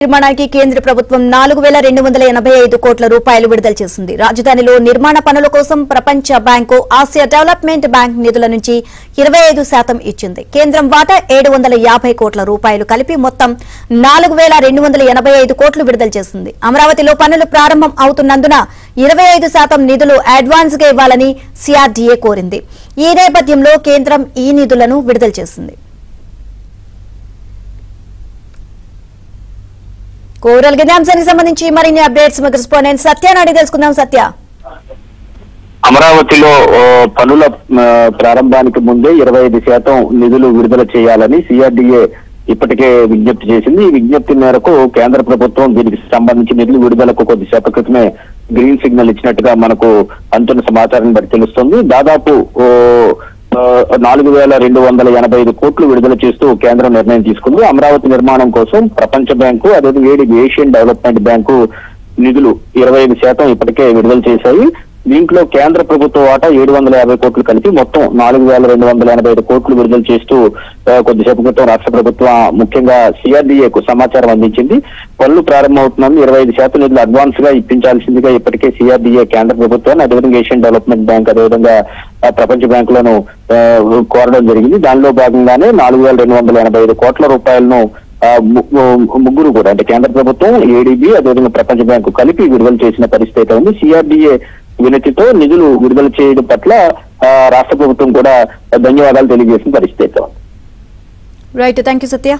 నిర్మాణానికి కేంద్ర ప్రభుత్వం 4285 కోట్ల రూపాయలు విడుదల చేసింది. రాజధానిలో నిర్మాణ పనుల కోసం ప్రపంచ బ్యాంకు, ఆసియా డెవలప్మెంట్ బ్యాంక్ నిధుల నుంచి 25% ఇచ్చింది. కేంద్రం వాటా 750 కోట్ల రూపాయలు కలిపి మొత్తం 4285 కోట్లు విడుదల చేసింది. అమరావతిలో పనులు ప్రారంభం అవుతున్నందున 25% నిధులు అడ్వాన్స్ గా ఇవ్వాలని సిఆర్డీఏ కోరింది. ఈ నేపథ్యంలో కేంద్రం ఈ నిధులను విడుదల చేసింది. ఓవరాల్ గా అంశానికి సంబంధించి మరిన్ని అప్డేట్స్ మా కరెస్పాండెంట్ సత్యాన్ని అడిగి తెలుసుకుందాం. సత్య, అమరావతిలో పనుల ప్రారంభానికి ముందే 25% నిధులు విడుదల చేయాలని సిఆర్డీఏ ఇప్పటికే విజ్ఞప్తి చేసింది. ఈ విజ్ఞప్తి మేరకు కేంద్ర ప్రభుత్వం దీనికి సంబంధించి నిధులు విడుదలకు కొద్దిసేపటి క్రితమే గ్రీన్ సిగ్నల్ ఇచ్చినట్టుగా మనకు అందుతున్న సమాచారం బట్టి తెలుస్తుంది. దాదాపు 4285 కోట్లు విడుదల చేస్తూ కేంద్రం నిర్ణయం తీసుకుంది. అమరావతి నిర్మాణం కోసం ప్రపంచ బ్యాంకు, అదేవిధంగా ఏషియన్ డెవలప్మెంట్ బ్యాంకు నిధులు 25% ఇప్పటికే విడుదల చేశాయి. దీంట్లో కేంద్ర ప్రభుత్వ వాటా 750 కోట్లు కలిపి మొత్తం 4285 కోట్లు విడుదల చేస్తూ కొద్దిసేపు క్రితం రాష్ట్ర ప్రభుత్వం ముఖ్యంగా సిఆర్డీఏకు సమాచారం అందించింది. పనులు ప్రారంభమవుతున్నాయి. 25% నిధులు అడ్వాన్స్ గా ఇప్పించాల్సిందిగా ఇప్పటికే సిఆర్డీఏ కేంద్ర ప్రభుత్వాన్ని, అదేవిధంగా ఏషియన్ డెవలప్మెంట్ బ్యాంక్, అదేవిధంగా ప్రపంచ బ్యాంకులను కోరడం జరిగింది. దానిలో భాగంగానే 4285 కోట్ల రూపాయలను ముగ్గురు కూడా అంటే కేంద్ర ప్రభుత్వం, ఏడీబీ, అదేవిధంగా ప్రపంచ బ్యాంకు కలిపి విడుదల చేసిన పరిస్థితి ఉంది. సిఆర్డీఏ వినతితో నిధులు విడుదల చేయడం పట్ల రాష్ట్ర ప్రభుత్వం కూడా ధన్యవాదాలు తెలియజేసిన పరిస్థితి. Right, thank you Satya.